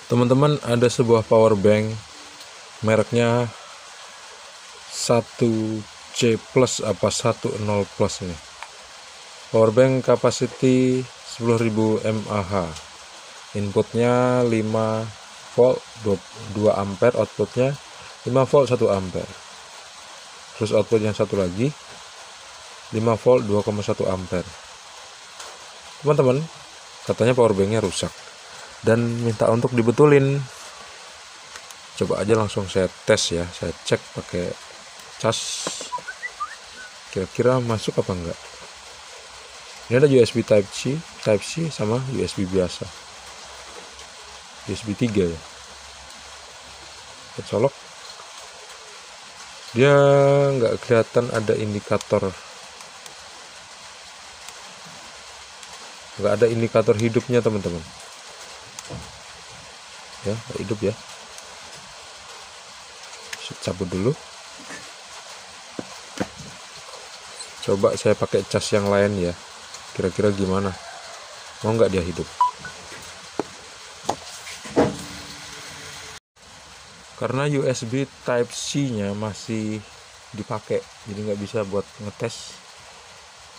Teman-teman, ada sebuah power bank mereknya 1C plus apa 10 plus ini. Power bank capacity 10.000 mAh. Inputnya 5 volt 2 ampere, outputnya 5 volt 1 ampere. Terus output yang satu lagi 5 volt 2,1 ampere. Teman-teman, katanya power banknya rusak dan minta untuk dibetulin. Coba aja langsung saya tes ya, saya cek pakai cas, kira-kira masuk apa enggak. Ini ada USB Type C sama USB biasa, USB 3 ya. Kita colok, dia nggak kelihatan ada indikator, nggak ada indikator hidupnya teman-teman ya, hidup ya. Cabut dulu, coba saya pakai cas yang lain ya, kira-kira gimana, mau nggak dia hidup. Karena USB Type C nya masih dipakai, jadi nggak bisa buat ngetes.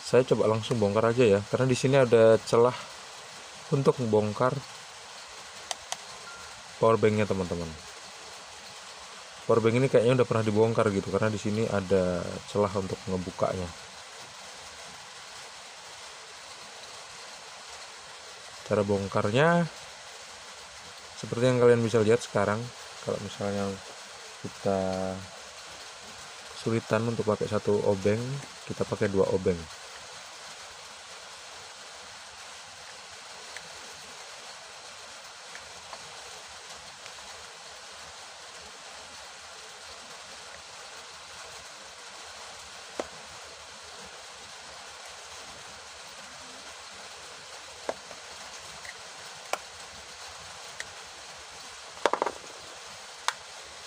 Saya coba langsung bongkar aja ya, karena di sini ada celah untuk membongkar power banknya teman-teman. Power bank ini kayaknya udah pernah dibongkar gitu, karena di sini ada celah untuk ngebukanya. Cara bongkarnya seperti yang kalian bisa lihat sekarang. Kalau misalnya kita kesulitan untuk pakai satu obeng, kita pakai dua obeng.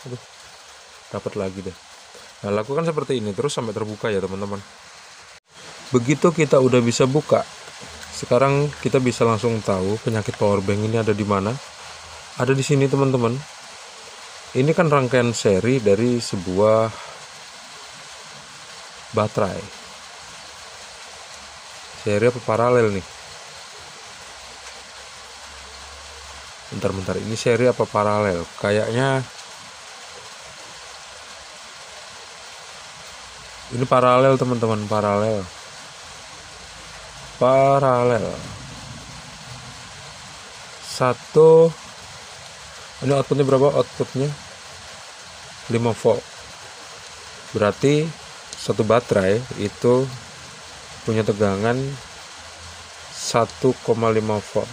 Aduh, dapat lagi deh. Nah, lakukan seperti ini terus sampai terbuka ya teman-teman. Begitu kita udah bisa buka, sekarang kita bisa langsung tahu penyakit power bank ini ada di mana. Ada di sini teman-teman. Ini kan rangkaian seri dari sebuah baterai. Seri apa paralel nih? Bentar, ini seri apa paralel? Kayaknya ini paralel teman-teman, paralel. Satu, ini outputnya berapa? Outputnya 5 volt. Berarti satu baterai itu punya tegangan 1,5 volt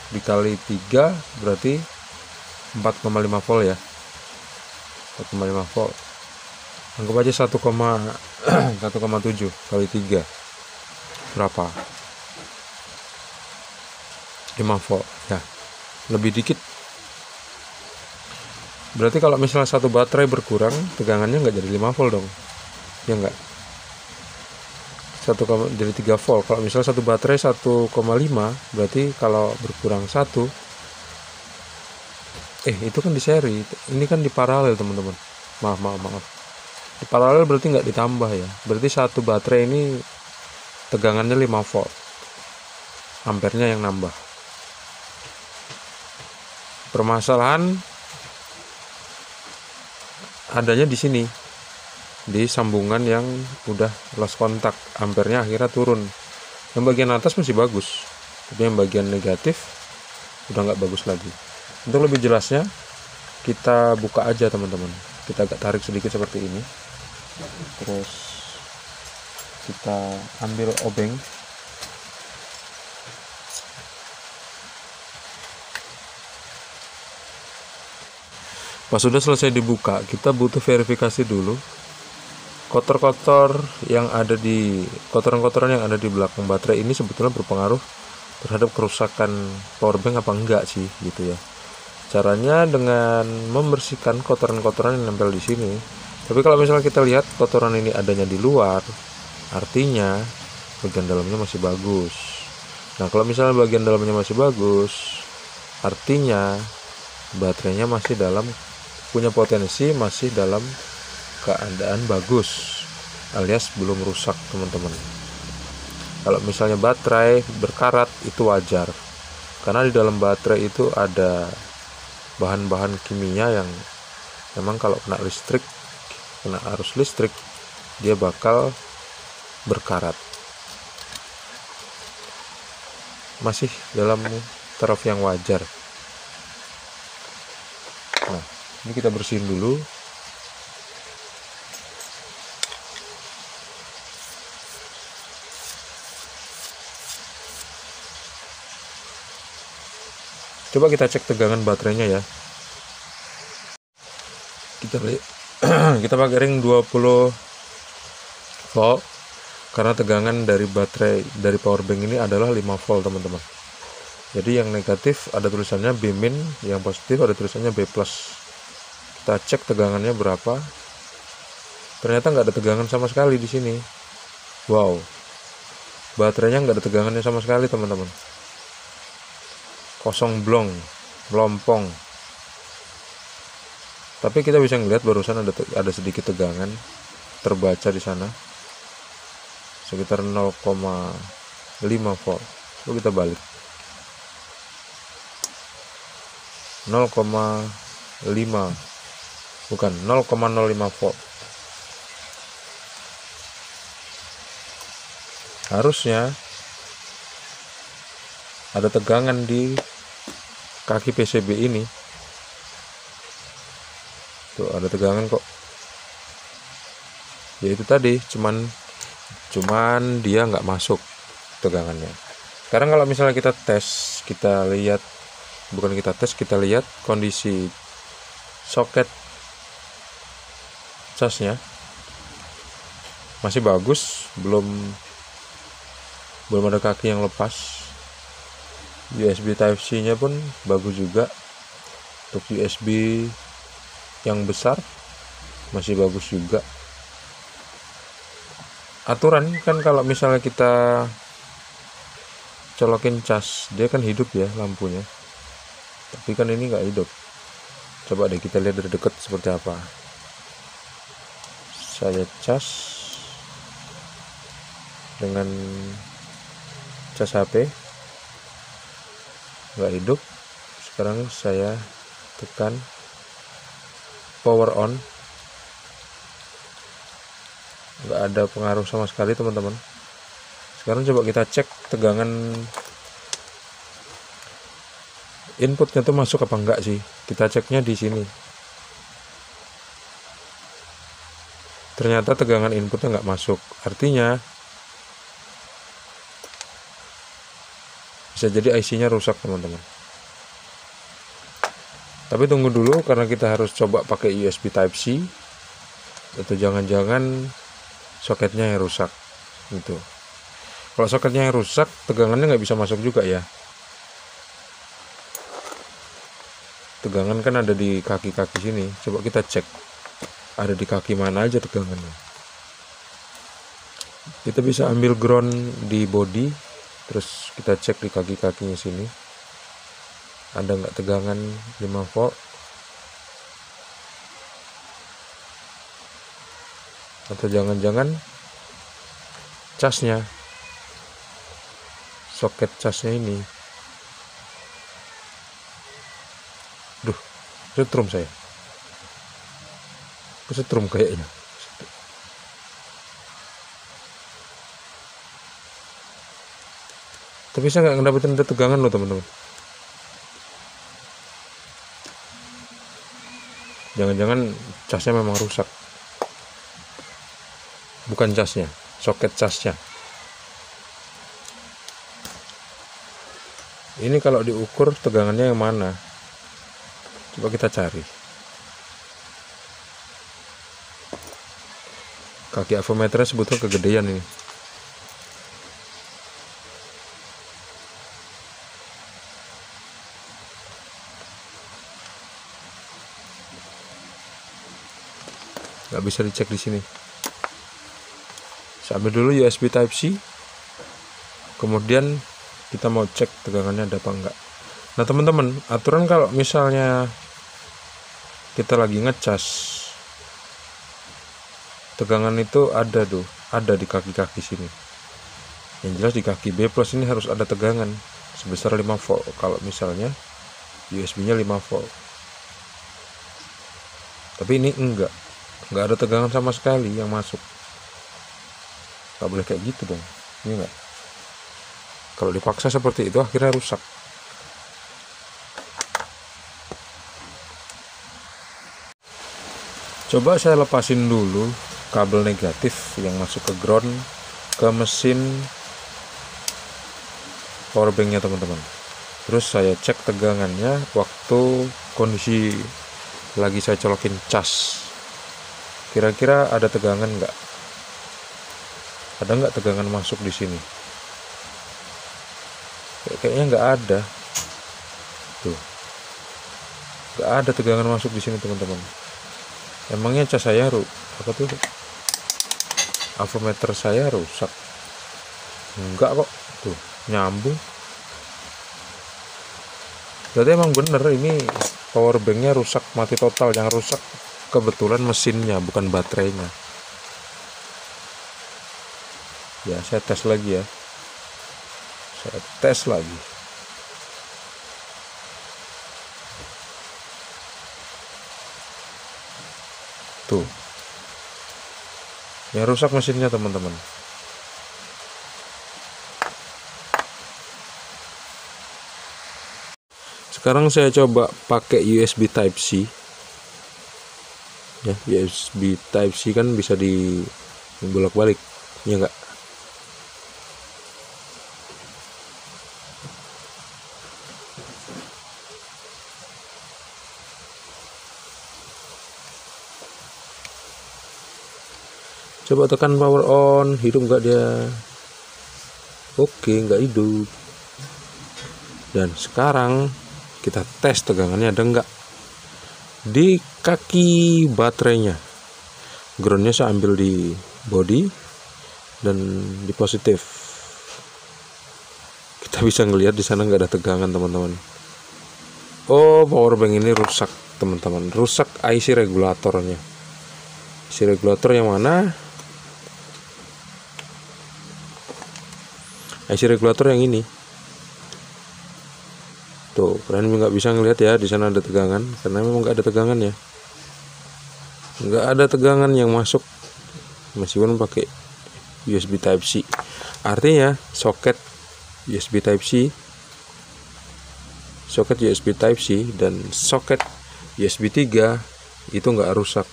dikali 3 berarti 4,5 volt ya. 4,5 volt. Anggap aja 1,7 kali 3 berapa? 5 volt ya, lebih dikit. Berarti kalau misalnya satu baterai berkurang, tegangannya nggak jadi 5 volt dong ya, nggak, jadi 3 volt. Kalau misalnya satu baterai 1,5, berarti kalau berkurang 1, itu kan di seri, ini kan di paralel teman-teman. Maaf, di paralel berarti nggak ditambah ya, berarti satu baterai ini tegangannya 5 volt, ampernya yang nambah. Permasalahan adanya di sini, di sambungan yang udah lost kontak, ampernya akhirnya turun. Yang bagian atas masih bagus, tapi yang bagian negatif udah nggak bagus lagi. Untuk lebih jelasnya kita buka aja teman-teman, kita agak tarik sedikit seperti ini, terus kita ambil obeng. Pas sudah selesai dibuka, kita butuh verifikasi dulu kotoran-kotoran yang ada di belakang baterai ini sebetulnya berpengaruh terhadap kerusakan power bank apa enggak sih gitu ya. Caranya dengan membersihkan kotoran-kotoran yang nempel di sini. Tapi kalau misalnya kita lihat kotoran ini adanya di luar, artinya bagian dalamnya masih bagus. Nah, kalau misalnya bagian dalamnya masih bagus, artinya baterainya masih punya potensi, masih dalam keadaan bagus, alias belum rusak teman-teman. Kalau misalnya baterai berkarat itu wajar, karena di dalam baterai itu ada bahan-bahan kimia yang memang kalau kena arus listrik dia bakal berkarat. Masih dalam taraf yang wajar. Nah, ini kita bersihin dulu. Coba kita cek tegangan baterainya ya. Kita pakai ring 20 volt karena tegangan dari powerbank ini adalah 5 volt teman-teman. Jadi yang negatif ada tulisannya B-, yang positif ada tulisannya B+. Kita cek tegangannya berapa. Ternyata nggak ada tegangan sama sekali di sini. Wow, baterainya nggak ada tegangannya sama sekali teman-teman. Kosong blong, melompong. Tapi kita bisa ngeliat barusan ada sedikit tegangan terbaca di sana, sekitar 0,5 volt. Lalu kita balik 0,5, bukan 0,05 volt. Harusnya ada tegangan di kaki PCB ini. Tuh ada tegangan kok. Ya itu tadi, cuman dia nggak masuk tegangannya. Sekarang kalau misalnya kita lihat kondisi soket casnya masih bagus, belum ada kaki yang lepas. USB Type-C nya pun bagus juga. Untuk USB yang besar masih bagus juga. Aturan kan kalau misalnya kita colokin cas, dia kan hidup ya lampunya, tapi kan ini nggak hidup. Coba deh kita lihat dari dekat seperti apa. Saya cas dengan cas HP, nggak hidup. Sekarang saya tekan power on, nggak ada pengaruh sama sekali teman-teman. Sekarang coba kita cek tegangan inputnya tuh masuk apa enggak sih. Kita ceknya di sini. Ternyata tegangan inputnya nggak masuk. Artinya bisa jadi IC-nya rusak teman-teman. Tapi tunggu dulu, karena kita harus coba pakai USB Type-C, atau jangan-jangan soketnya yang rusak gitu. Kalau soketnya yang rusak, tegangannya nggak bisa masuk juga ya. Tegangan kan ada di kaki-kaki sini. Coba kita cek ada di kaki mana aja tegangannya. Kita bisa ambil ground di body, terus kita cek di kaki-kakinya sini ada nggak tegangan 5 volt. Atau jangan-jangan casnya, soket casnya ini, setrum saya, kesetrum kayaknya. Tapi saya nggak ngedapetin tegangan loh teman-teman. Jangan-jangan casnya memang rusak. Bukan casnya, soket casnya. Ini kalau diukur tegangannya yang mana? Coba kita cari. Kaki avometernya sebetulnya kegedean ini. Nggak bisa dicek di sini. Saya ambil dulu USB Type-C, kemudian kita mau cek tegangannya ada apa enggak. Nah teman-teman, aturan kalau misalnya kita lagi ngecas, tegangan itu ada di kaki-kaki sini. Yang jelas di kaki B plus ini harus ada tegangan sebesar 5 volt. Kalau misalnya USB-nya 5 volt. Tapi ini enggak ada tegangan sama sekali yang masuk. Nggak boleh kayak gitu dong. Ini enggak. Kalau dipaksa seperti itu akhirnya rusak. Coba saya lepasin dulu kabel negatif yang masuk ke ground ke mesin powerbanknya teman-teman. Terus saya cek tegangannya waktu kondisi lagi saya colokin cas. Kira-kira ada tegangan nggak? Ada nggak tegangan masuk di sini? Kayaknya nggak ada. Tuh, nggak ada tegangan masuk di sini teman-teman. Emangnya cas saya avometer saya rusak? Enggak kok, tuh nyambung. Berarti emang bener ini powerbanknya rusak, mati total. Yang rusak kebetulan mesinnya, bukan baterainya. Ya saya tes lagi ya, tuh yang rusak mesinnya teman-teman. Sekarang saya coba pakai USB Type C ya. USB Type C kan bisa dibolak-balik ya enggak? Coba tekan power on, hidup nggak dia? Oke, nggak hidup. Dan sekarang kita tes tegangannya ada nggak di kaki baterainya. Groundnya saya ambil di body dan di positif. Kita bisa ngelihat di sana nggak ada tegangan teman-teman. Oh, powerbank ini rusak teman-teman. Rusak IC regulatornya. IC regulator yang mana? IC regulator yang ini. Tuh, kalian nggak bisa ngelihat ya, di sana ada tegangan karena memang nggak ada tegangan ya. Nggak ada tegangan yang masuk meskipun pakai USB Type C. Artinya soket USB Type C, soket USB Type C dan soket USB 3 itu nggak rusak.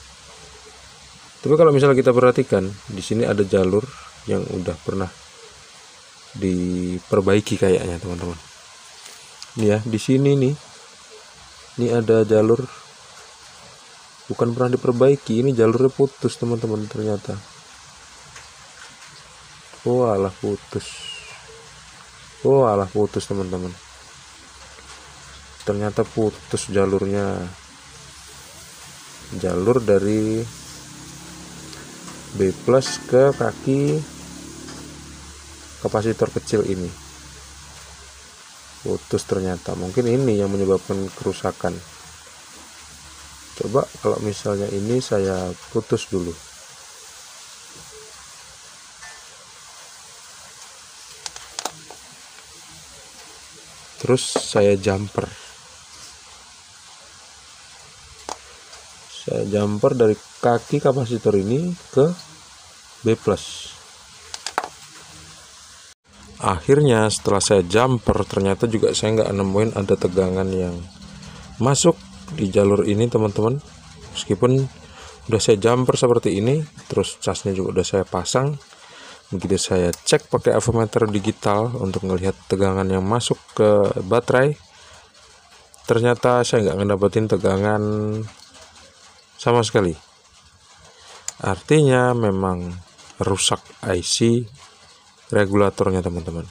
Tapi kalau misalnya kita perhatikan, di sini ada jalur yang udah pernah diperbaiki kayaknya teman-teman. Ini ya, di sini nih. Ini ada jalur bukan pernah diperbaiki, ini jalurnya putus teman-teman ternyata. Walah putus teman-teman. Ternyata putus jalurnya. Jalur dari B plus ke kaki kapasitor kecil ini putus ternyata. Mungkin ini yang menyebabkan kerusakan. Coba kalau misalnya ini saya putus dulu. Terus saya jumper. Saya jumper dari kaki kapasitor ini ke B plus. Akhirnya setelah saya jumper, ternyata juga saya nggak nemuin ada tegangan yang masuk di jalur ini teman-teman. Meskipun udah saya jumper seperti ini, terus casnya juga udah saya pasang. Begitu saya cek pakai avometer digital untuk melihat tegangan yang masuk ke baterai, ternyata saya nggak ngedapetin tegangan sama sekali. Artinya memang rusak IC regulatornya teman-teman.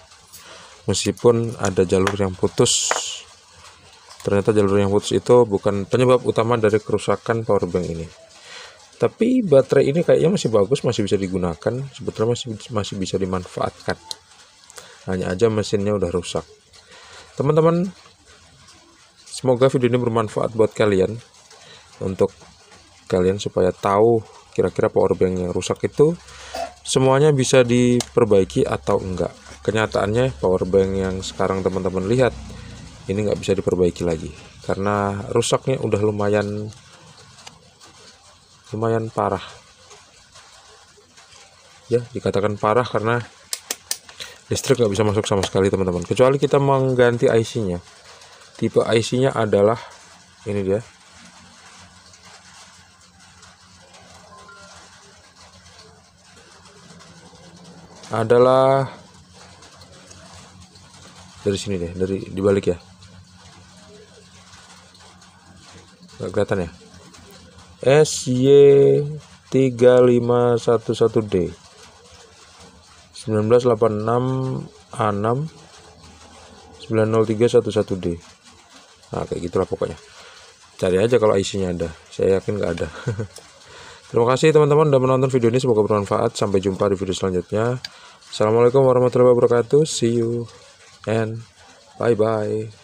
Meskipun ada jalur yang putus, ternyata jalur yang putus itu bukan penyebab utama dari kerusakan powerbank ini. Tapi baterai ini kayaknya masih bagus, masih bisa digunakan, sebetulnya masih bisa dimanfaatkan. Hanya aja mesinnya udah rusak. Teman-teman, Semoga video ini bermanfaat buat kalian, untuk kalian supaya tahu kira-kira powerbank yang rusak itu semuanya bisa diperbaiki atau enggak. Kenyataannya powerbank yang sekarang teman-teman lihat ini nggak bisa diperbaiki lagi karena rusaknya udah lumayan parah ya. Dikatakan parah karena listrik nggak bisa masuk sama sekali teman-teman, kecuali kita mengganti IC-nya. Tipe IC-nya adalah ini dia, adalah dari sini deh, dari dibalik ya, nggak kelihatan ya, SY3511D 1986A6 90311D. Nah kayak gitulah pokoknya, cari aja kalau IC-nya ada, saya yakin nggak ada. Terima kasih teman-teman udah menonton video ini, semoga bermanfaat. Sampai jumpa di video selanjutnya. Assalamualaikum warahmatullahi wabarakatuh. See you and bye bye.